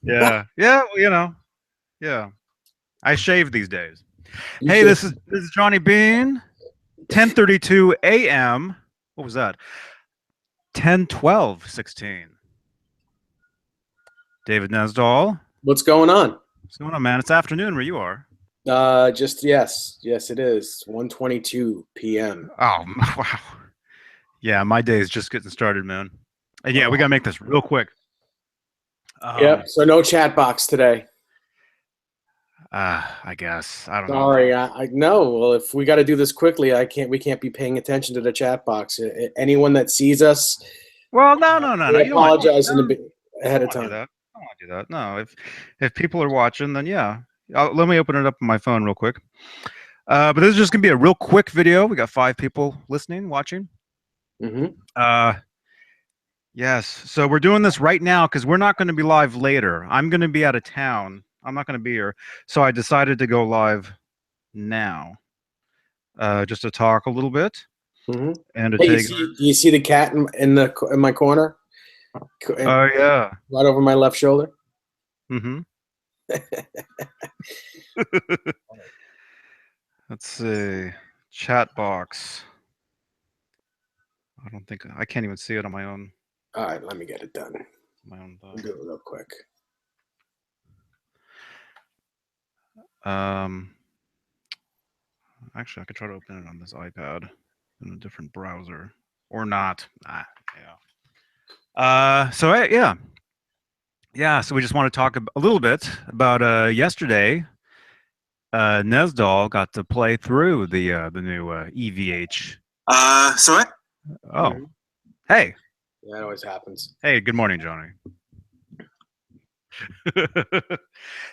Yeah. Yeah. Well, yeah. I shave these days. You Hey, should. this is Johnny Bean. 10:32 a.m. What was that? 10:12:16. David Nesdall. What's going on? What's going on, man? It's afternoon where you are. Just yes, it is 1:22 p.m. Oh, wow. Yeah, my day is just getting started, man. And yeah, we Oh, gotta make this real quick. yep. Um, So no chat box today. I guess. I don't know, man. Sorry, I know. Well, if we got to do this quickly, I can't. We can't be paying attention to the chat box. Anyone that sees us, Well, no, no, no, no. we You don't want to. apologize No, I ahead don't of want to do time. that. I don't want to do that. No, if people are watching, then yeah. Let me open it up on my phone real quick. But this is just gonna be a real quick video. We got 5 people listening, watching. Hmm. Uh, yes. So we're doing this right now because we're not going to be live later. I'm going to be out of town. I'm not going to be here. So I decided to go live now, just to talk a little bit Hmm. and to Hey, take. you see the cat in my corner, Oh yeah. right over my left shoulder? Mm-hmm. Let's see. Chat box. I don't think I can't even see it on All right, let me get it done. my own I'll do thing. it real quick. Um, actually, I could try to open it on this iPad in a different browser or not. Yeah. Yeah. Yeah, so we just want to talk a little bit about yesterday. Nesdall got to play through the new EVH. So I. Oh, Mhm. hey, That always happens. hey, good morning, Johnny.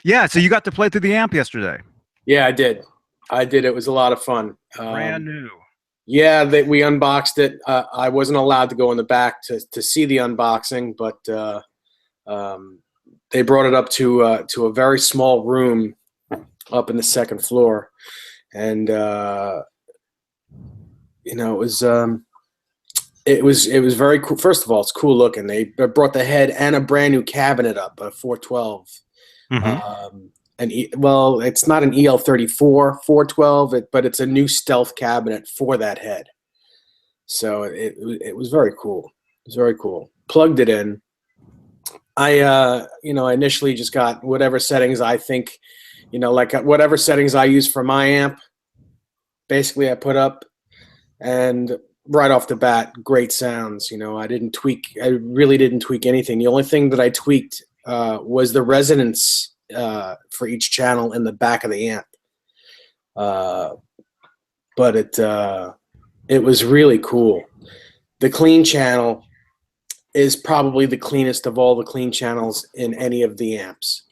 Yeah, so you got to play through the amp yesterday. Yeah, I did. I did. It was a lot of fun. Brand new. Yeah, we unboxed it. I wasn't allowed to go in the back to see the unboxing, but um, they brought it up to a very small room up in the second floor, and it was very cool. First of all, it's cool looking. They brought the head and a brand new cabinet up, a 412. Mm-hmm. Well, it's not an EL34 412, but it's a new stealth cabinet for that head. So it was very cool. It was very cool. Plugged it in. I initially just got whatever settings I think, like whatever settings I use for my amp. Basically, I put up, and right off the bat, great sounds. I didn't tweak. I really didn't tweak anything. The only thing that I tweaked was the resonance for each channel in the back of the amp. But it was really cool. The clean channel is probably the cleanest of all the clean channels in any of the amps.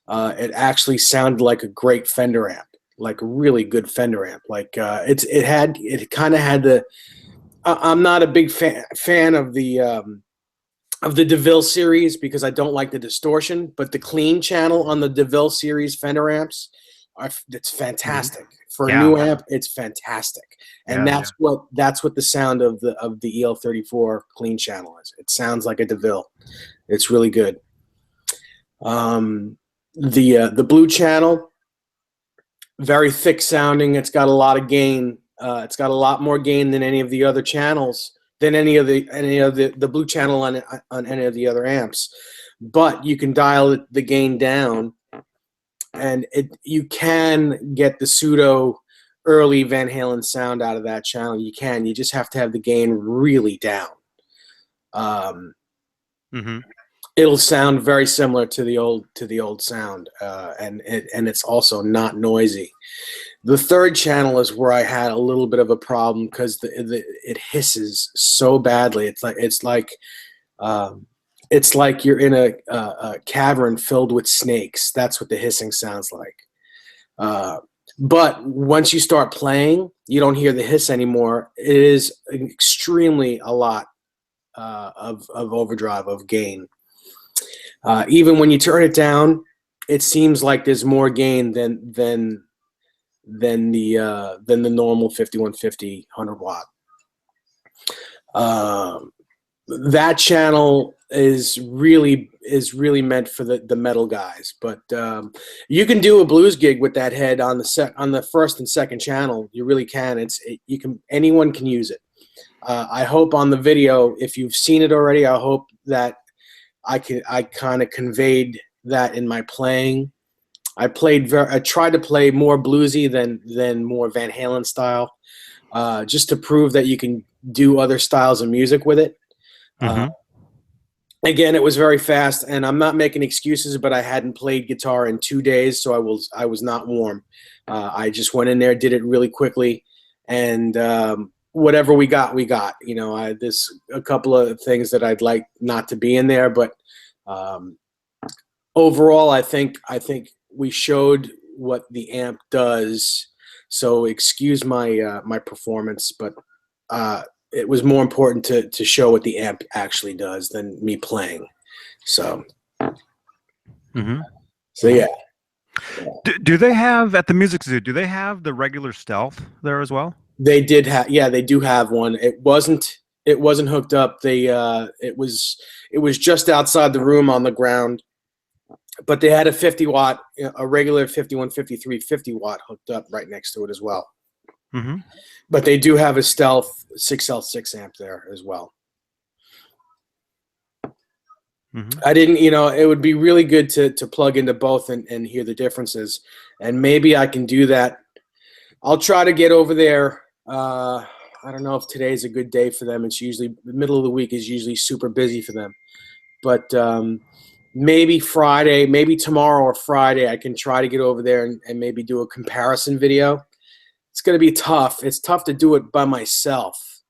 It actually sounded like a great Fender amp, like a really good Fender amp. Like it kind of had the. I'm not a big fan of the DeVille series because I don't like the distortion, but the clean channel on the DeVille series Fender amps, it's Mm-hmm. fantastic. For a Yeah, new amp, it's fantastic, and yeah, yeah. that's what the sound of the EL34 clean channel is. It sounds like a DeVille. It's really good. The blue channel, very thick sounding. It's got a lot of gain. It's got a lot more gain than any of the other channels, than any of the blue channel on any of the other amps. But you can dial the gain down, and you can get the pseudo early Van Halen sound out of that channel. You can. You just have to have the gain really down. Um, Mm-hmm. it'll sound very similar to the old sound, and it's also not noisy. The third channel is where I had a little bit of a problem because it hisses so badly. Um, it's like you're in a cavern filled with snakes. That's what the hissing sounds like. Uh, but once you start playing, you don't hear the hiss anymore. It is extremely a lot of overdrive, of gain. Even when you turn it down, it seems like there's more gain than the normal 5150 100 watt. that channel is really meant for the metal guys. But you can do a blues gig with that head on the first and second channel. You really can. Anyone can use it. I hope on the video, if you've seen it already, I hope that I kind of conveyed that in my playing. I tried to play more bluesy than more Van Halen style, just to prove that you can do other styles of music with it. Again, it was very fast, and I'm not making excuses, but I hadn't played guitar in 2 days, so I was not warm. I just went in there, did it really quickly, and whatever we got, we got. You know, there's a couple of things that I'd like not to be in there, but overall, I think we showed what the amp does. So excuse my my performance, but it was more important to show what the amp actually does than me playing. So, so yeah. Do they have at the Music Zoo? Do they have the regular Stealth there as well? They did have, yeah, they do have one. It wasn't hooked up. It was just outside the room on the ground, but they had a 50 watt, a regular 5153 50 watt hooked up right next to it as well. But they do have a Stealth 6L6 amp there as well. I didn't, it would be really good to plug into both and hear the differences. And maybe I can do that. I'll try to get over there. I don't know if today's a good day for them. It's usually the middle of the week is usually super busy for them. But maybe Friday, maybe tomorrow or Friday, I can try to get over there and maybe do a comparison video. It's going to be tough. It's tough to do it by myself.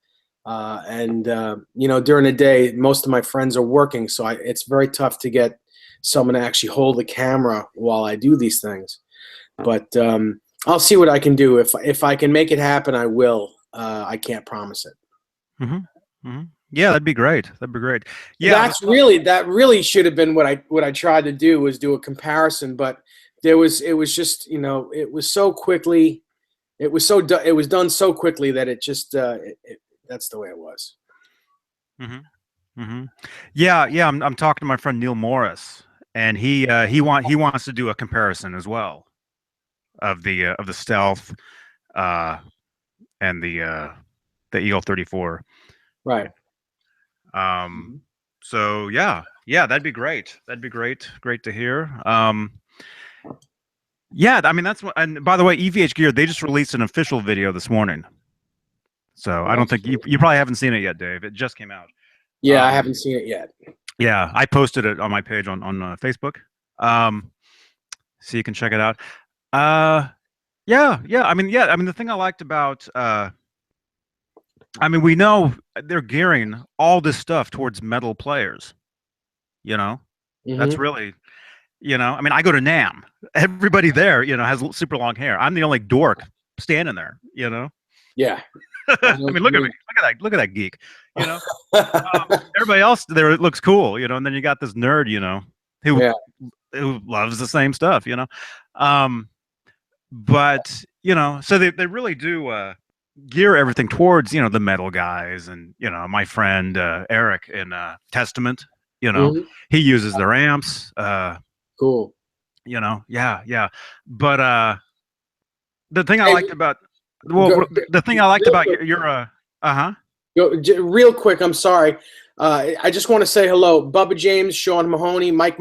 During the day, most of my friends are working, so it's very tough to get someone to actually hold the camera while I do these things. But I'll see what I can do. If I can make it happen, I will. I can't promise it. Yeah, that'd be great. That'd be great. Yeah, that really should have been what I tried to do, was do a comparison. But it was just, it was so quickly. It was done so quickly that it just that's the way it was. Yeah. I'm talking to my friend Neil Morris, and he wants to do a comparison as well of the Stealth and the EL34. Right. So yeah, that'd be great. That'd be great. Great to hear. Yeah, I mean, that's what. And by the way, EVH Gear, they just released an official video this morning. So I don't think you probably haven't seen it yet, Dave. It just came out. Yeah, I haven't seen it yet. Yeah, I posted it on my page on Facebook. So you can check it out. Yeah. I mean, the thing I liked about, we know they're gearing all this stuff towards metal players. That's really. I go to NAMM. Everybody there, has super long hair. I'm the only dork standing there, Yeah. Look at me. Look at that geek, everybody else there, it looks cool, and then you got this nerd, who loves the same stuff, but, so they really do gear everything towards, the metal guys. And, my friend Eric in Testament, he uses their amps. Cool. Yeah. But the thing I liked about your real quick, I'm sorry. I just want to say hello. Bubba James, Sean Mahoney, Mike,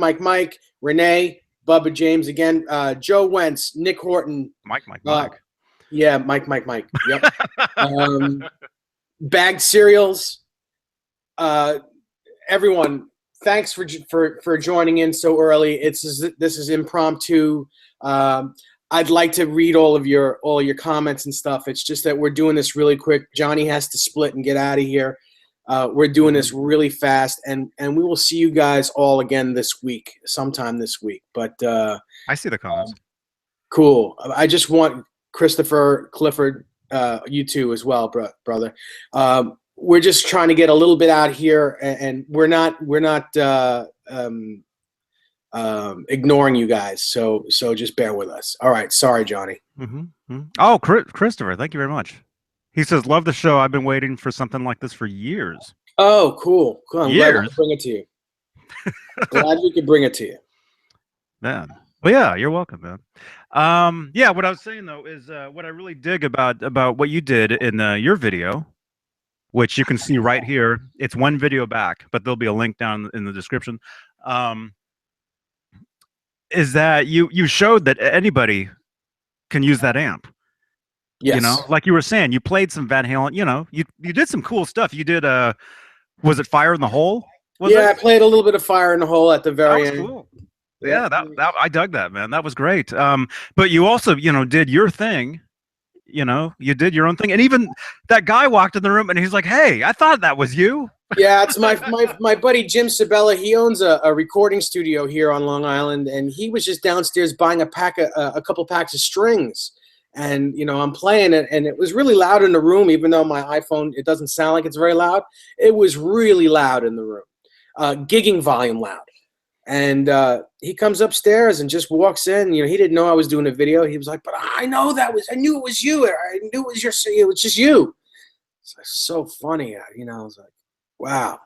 Renee, Bubba James again, Joe Wentz, Nick Horton. Mike. Yeah, Mike. Yep. Bagged cereals. Everyone, thanks for joining in so early. This is impromptu. I'd like to read all your comments and stuff. It's just that we're doing this really quick. Johnny has to split and get out of here. We're doing this really fast, and we will see you guys all again sometime this week. But I see the comments. Cool. I just want Christopher Clifford, you too as well, brother. We're just trying to get a little bit out here, and we're not ignoring you guys. So just bear with us. All right. Sorry, Johnny. Oh, Christopher, thank you very much. He says, love the show. I've been waiting for something like this for years. Oh, cool. Cool. I'm glad we Years, could bring it to you. Glad we could bring it to you. man. Well, yeah, you're welcome, man. Yeah, what I was saying though is what I really dig about what you did in your video, which you can see right here. It's one video back, but there'll be a link down in the description. Um, is that you showed that anybody can use that amp. You Yes. know, like you were saying, you played some Van Halen. You know, you did some cool stuff. You did was it Fire in the Hole? Was Yeah, it? I played a little bit of Fire in the Hole at the That very was end. cool. Yep. Yeah, that I dug that, man. That was great. But you also, did your thing. You did your own thing, and even that guy walked in the room and he's like, "Hey, I thought that was you." Yeah, it's my buddy Jim Sabella. He owns a recording studio here on Long Island, and he was just downstairs buying a couple packs of strings. And I'm playing it, and it was really loud in the room. Even though my iPhone, it doesn't sound like it's very loud. It was really loud in the room, gigging volume loud. And he comes upstairs and just walks in. He didn't know I was doing a video. He was like, "But I knew it was you. I knew it was it was just you." It's like, so funny. I was like, wow.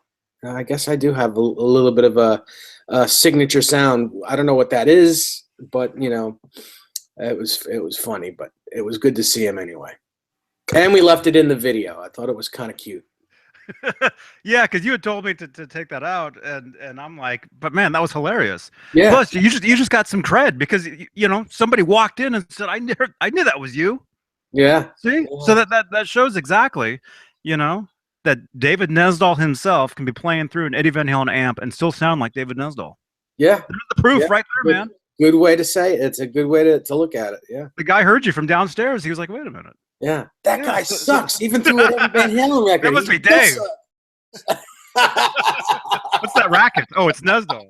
I guess I do have a little bit of a signature sound. I don't know what that is, but it was funny. But it was good to see him anyway. And we left it in the video. I thought it was kind of cute. Yeah, because you had told me to take that out, and I'm like, but man, that was hilarious. Yeah. Plus, you just got some cred because somebody walked in and said, I knew that was you. Yeah. See, Yeah. so that shows exactly, that David Nesdall himself can be playing through an Eddie Van Halen amp and still sound like David Nesdall. Yeah. There's the proof Yeah. right there, Good, man. good way to say it. It's a good way to look at it. Yeah. The guy heard you from downstairs. He was like, wait a minute. Yeah. That Yeah, guy so- sucks. Even through an Eddie Van Halen record. That must be He still Dave. sucks. What's that racket? Oh, it's Nesdall.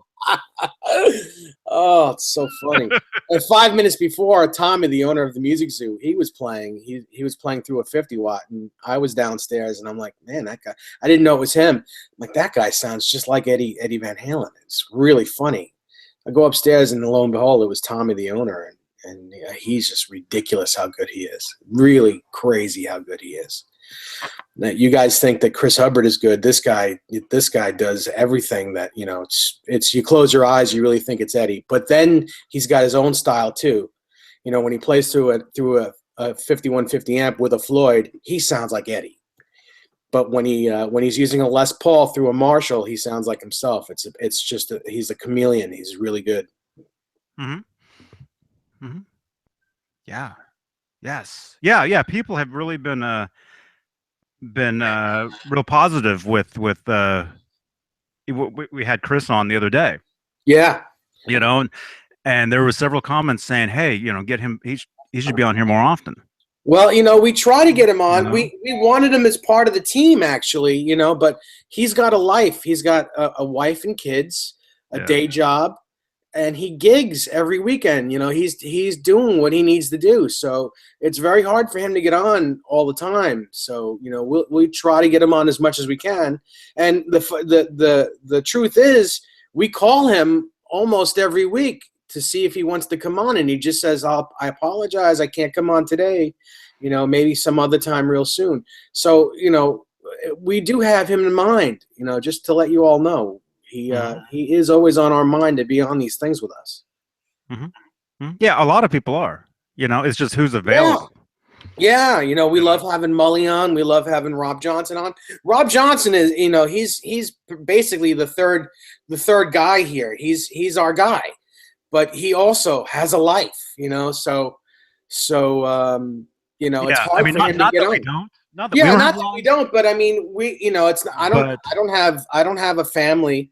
Oh, it's so funny. And 5 minutes before, Tommy, the owner of the Music Zoo, he was playing. He was playing through a 50-watt, and I was downstairs, and I'm like, man, that guy. I didn't know it was him. I'm like, that guy sounds just like Eddie Van Halen. It's really funny. I go upstairs, and lo and behold, it was Tommy, the owner, and he's just ridiculous how good he is. Really crazy how good he is. Now, you guys think that Chris Hubbard is good. This guy does everything that, it's you close your eyes, you really think it's Eddie. But then he's got his own style too. When he plays through a 5150 amp with a Floyd, he sounds like Eddie. But when he's using a Les Paul through a Marshall, he sounds like himself. It's just he's a chameleon. He's really good. Mm-hmm. Mm-hmm. Yeah. Yes. Yeah. People have really been real positive with we had Chris on the other day. Yeah. And there were several comments saying, hey, get him. He should be on here more often. Well, we try to get him on. We wanted him as part of the team, actually, but he's got a life. He's got a wife and kids, a day job, and he gigs every weekend. He's doing what he needs to do. So it's very hard for him to get on all the time. So, we try to get him on as much as we can. And the truth is, we call him almost every week to see if he wants to come on, and he just says, I apologize, I can't come on today, maybe some other time real soon. So, we do have him in mind, just to let you all know. He is always on our mind to be on these things with us. Mm-hmm. Yeah, a lot of people are. It's just who's available. Yeah, we love having Mully on. We love having Rob Johnson on. Rob Johnson is, he's basically the third guy here. He's our guy. But he also has a life, so it's hard for him to get on. Not that we don't, but I mean, it's I don't have a family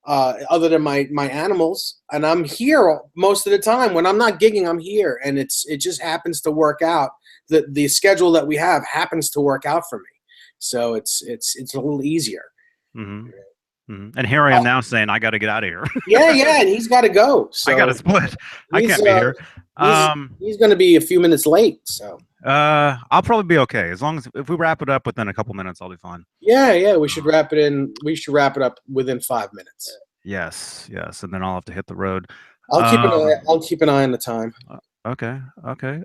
other than my animals, and I'm here most of the time. When I'm not gigging, I'm here, and it just happens to work out. The schedule that we have happens to work out for me, so it's a little easier. Mm-hmm. Mm-hmm. And here I am now saying I got to get out of here. yeah, and he's got to go. So I got to split. I can't be here. He's going to be a few minutes late. So I'll probably be okay as long as if we wrap it up within a couple minutes, I'll be fine. Yeah, we should wrap it in. We should wrap it up within 5 minutes. Yes, and then I'll have to hit the road. I'll keep an eye on the time. Okay.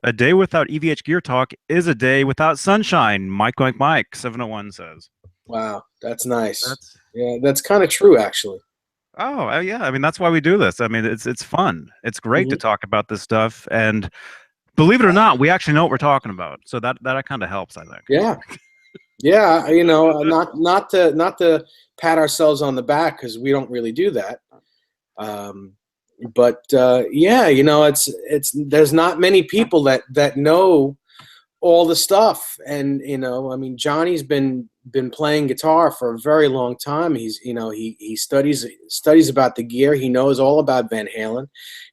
A day without EVH Gear Talk is a day without sunshine. Mike 701 says. Wow, that's nice. That's Yeah, that's kind of true, actually. yeah. I mean, that's why we do this. I mean, it's fun. It's great to Hmm. talk about this stuff, and believe it or not, we actually know what we're talking about. So that kind of helps, I think. Yeah, yeah. You know, not to pat ourselves on the back because we don't really do that. Um, but yeah, you know, it's there's not many people that know all the stuff, and you know, I mean, Johnny's been playing guitar for a very long time. He's, you know, he studies about the gear. He knows all about Van Halen.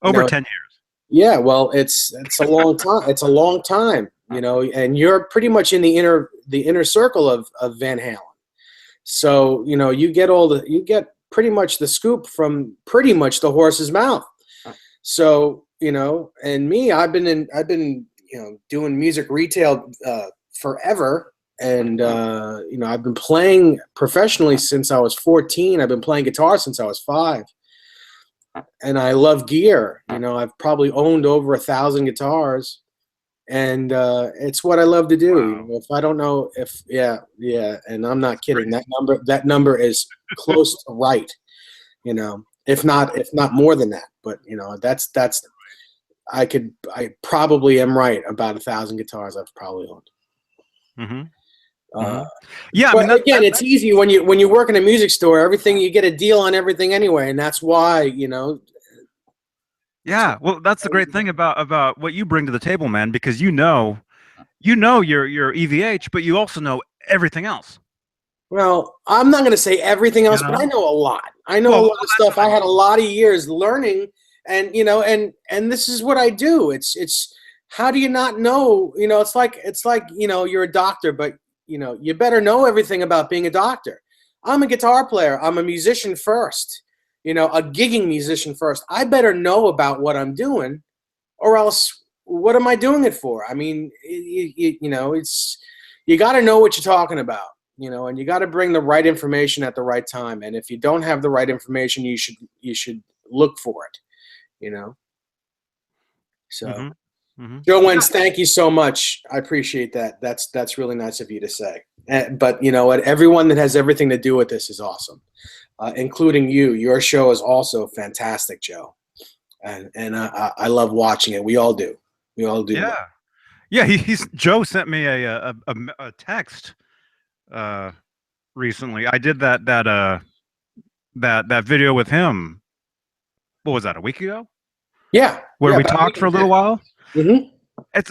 You Over know, 10 years. yeah, well, it's a long time. It's a long time, you know, and you're pretty much in the inner circle of Van Halen. So, you know, you get pretty much the scoop from pretty much the horse's mouth. So, you know, and me, I've been, you know, doing music retail forever, and you know, I've been playing professionally since I was 14. I've been playing guitar since I was 5, and I love gear. You know, I've probably owned over 1,000 guitars, and it's what I love to do. You Wow. know, if I don't know if yeah, and I'm not That's kidding. crazy. That number is close to right. You know, if not more than that. But you know, that's I probably am right about 1,000 guitars I've probably owned. Hmm. Uh, Hmm. Yeah, I mean but again, it's that easy when you work in a music store. Everything you get a deal on everything anyway, and that's why, you know. That's yeah. Well, that's the great thing about what you bring to the table, man, because you know your EVH, but you also know everything else. Well, I'm not going to say everything You else, but I know? know a lot. I know a Well, lot of that's stuff. what I I had a mean. lot of years learning, and you know, and this is what I do. It's how do you not know? You know, it's like you know, you're a doctor, but you know, you better know everything about being a doctor. I'm a guitar player. I'm a musician first. You know, a gigging musician first. I better know about what I'm doing, or else what am I doing it for? I mean, you know, it's you got to know what you're talking about, you know, and you got to bring the right information at the right time. And if you don't have the right information, you should look for it, you know. So, Hmm. Hmm. Joe Yeah. Wentz, thank you so much. I appreciate that. That's really nice of you to say. But you know what? Everyone that has everything to do with this is awesome, including you. Your show is also fantastic, Joe, and I love watching it. We all do. We all do. Yeah. Yeah. He's Joe sent me a text uh recently. I did that video with him. What was that? A week ago? Yeah, Where yeah, we about a talked week for a and a little half. while. Mm-hmm.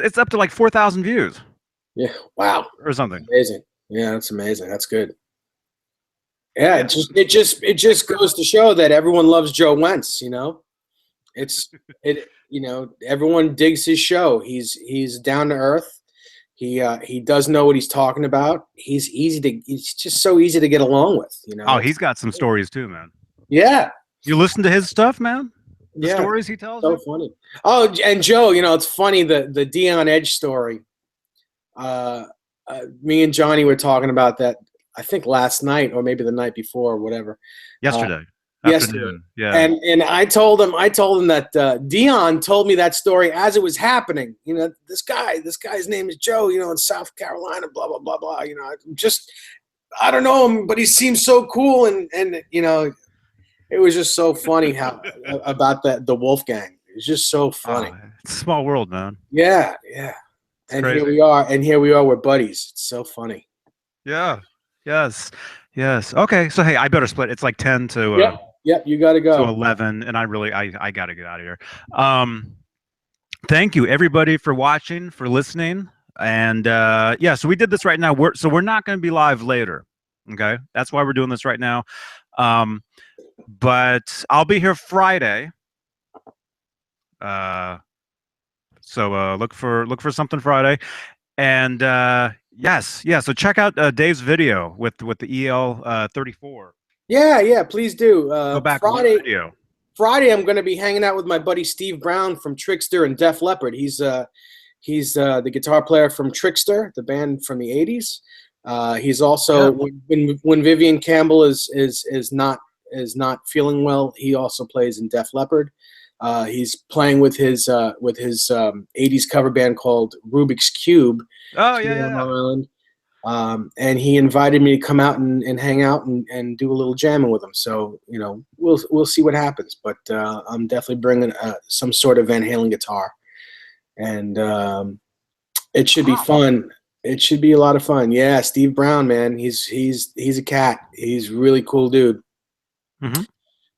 It's up to like 4,000 views Yeah. Wow. or something. Amazing. Yeah, that's amazing. That's good. Yeah, Yeah. it just goes to show that everyone loves Joe Wentz, you know? It you know, everyone digs his show. He's down to earth. He does know what he's talking about. He's just so easy to get along with, you Oh, know? he's got some stories too, man. Yeah. You listen to his stuff, man? The Yeah. stories he tells So you? funny. Oh, and Joe, you know, it's funny the Dion Edge story. Uh, Me and Johnny were talking about that. I think last night or maybe the night before or whatever. Uh, Yesterday Yesterday, afternoon. Yeah. and I told him that Dion told me that story as it was happening. You know, this guy's name is Joe. You know, in South Carolina, blah blah blah blah. You know, I don't know him, but he seems so cool, and you know, it was just so funny how about the Wolfgang. It was just so funny. Oh, it's a small world, man. Yeah, yeah. It's And here crazy. we are, we're buddies. It's so funny. Yeah. Yes. Yes. Okay. So hey, I better split. It's like 10 Yep, yep. You got to to go. 11, and I gotta get out of here. Um, Thank you everybody for watching, for listening. And yeah, so we did this right now. We're not gonna be live later. Okay. That's why we're doing this right now. Um, but I'll be here Friday. Uh, so look for something Friday. And yes, yeah. So check out Dave's video with the EL34. Yeah, yeah. Please do. Go back one Friday, video. Friday, I'm going to be hanging out with my buddy Steve Brown from Trickster and Def Leppard. He's the guitar player from Trickster, the band from the '80s. He's also Yeah. when Vivian Campbell is not feeling well, he also plays in Def Leppard. He's playing with his '80s cover band called Rubik's Cube Oh yeah, here yeah, on yeah. Long Island. And he invited me to come out and hang out and do a little jamming with him. So, you know, we'll see what happens. But I'm definitely bringing some sort of Van Halen guitar, and it should be fun. It should be a lot of fun. Yeah, Steve Brown, man, he's a cat. He's a really cool dude. Mm-hmm.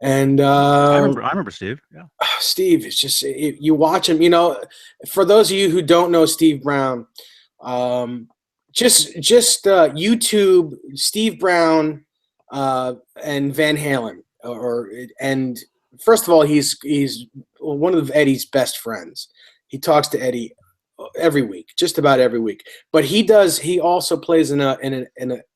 And I remember Steve. Yeah, Steve, it's just you watch him. You know, for those of you who don't know Steve Brown, just YouTube Steve Brown and Van Halen. And first of all, he's one of Eddie's best friends. He talks to Eddie every week, just about every week. But he also plays in a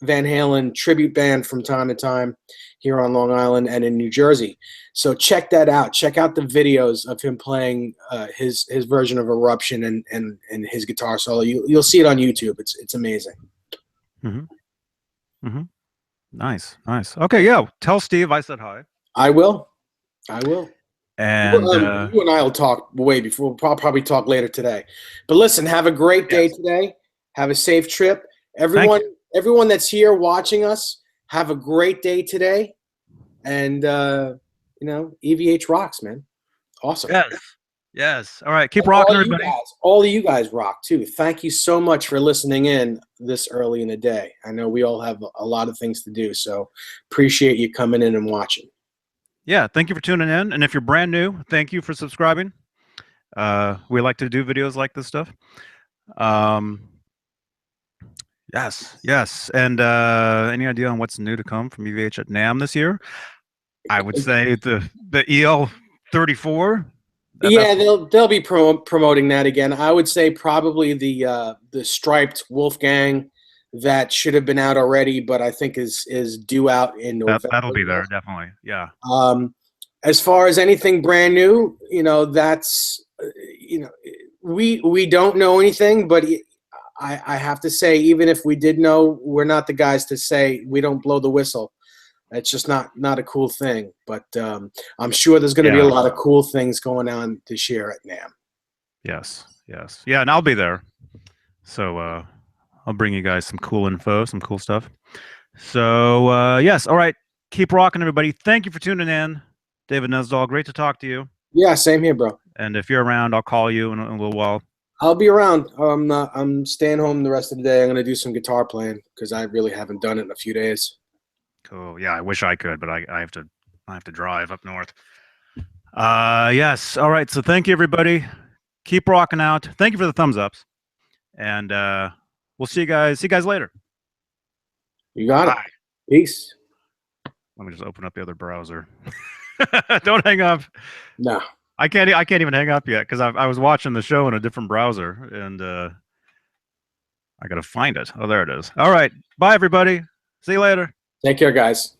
Van Halen tribute band from time to time here on Long Island and in New Jersey. So check that out. Check out the videos of him playing his version of Eruption and his guitar solo. You'll see it on YouTube. It's amazing. Mm-hmm. Mm-hmm. Nice. Okay, yeah. Tell Steve I said hi. I will. And you and I will talk way before. We'll probably talk later today. But listen, have a great day today. Have a safe trip. Everyone that's here watching us, have a great day today. And you know, EVH rocks, man. Awesome. Yes. All right, keep rocking, everybody. All of you guys rock too. Thank you so much for listening in this early in the day. I know we all have a lot of things to do, so appreciate you coming in and watching. Yeah, thank you for tuning in. And if you're brand new, thank you for subscribing. We like to do videos like this stuff. Yes. And any idea on what's new to come from EVH at NAMM this year? I would say the EL34. Yeah, they'll be promoting that again. I would say probably the striped Wolfgang that should have been out already, but I think is due out in November. That'll be there, definitely. Yeah. As far as anything brand new, you know, that's we don't know anything, but I have to say, even if we did know, we're not the guys to say we don't blow the whistle. It's just not a cool thing. But I'm sure there's going to be a lot of cool things going on this year at NAMM. Yes. Yeah, and I'll be there. So I'll bring you guys some cool info, some cool stuff. So yes, all right. Keep rocking, everybody. Thank you for tuning in. David Nesdall, great to talk to you. Yeah, same here, bro. And if you're around, I'll call you in a little while. I'll be around. I'm staying home the rest of the day. I'm going to do some guitar playing because I really haven't done it in a few days. Cool. Yeah, I wish I could, but I have to drive up north. Yes. All right. So thank you, everybody. Keep rocking out. Thank you for the thumbs ups. And we'll see you guys later. You got it. Peace. Let me just open up the other browser. Don't hang up. No. I can't even hang up yet because I was watching the show in a different browser and I gotta find it. Oh, there it is. All right. Bye, everybody. See you later. Take care, guys.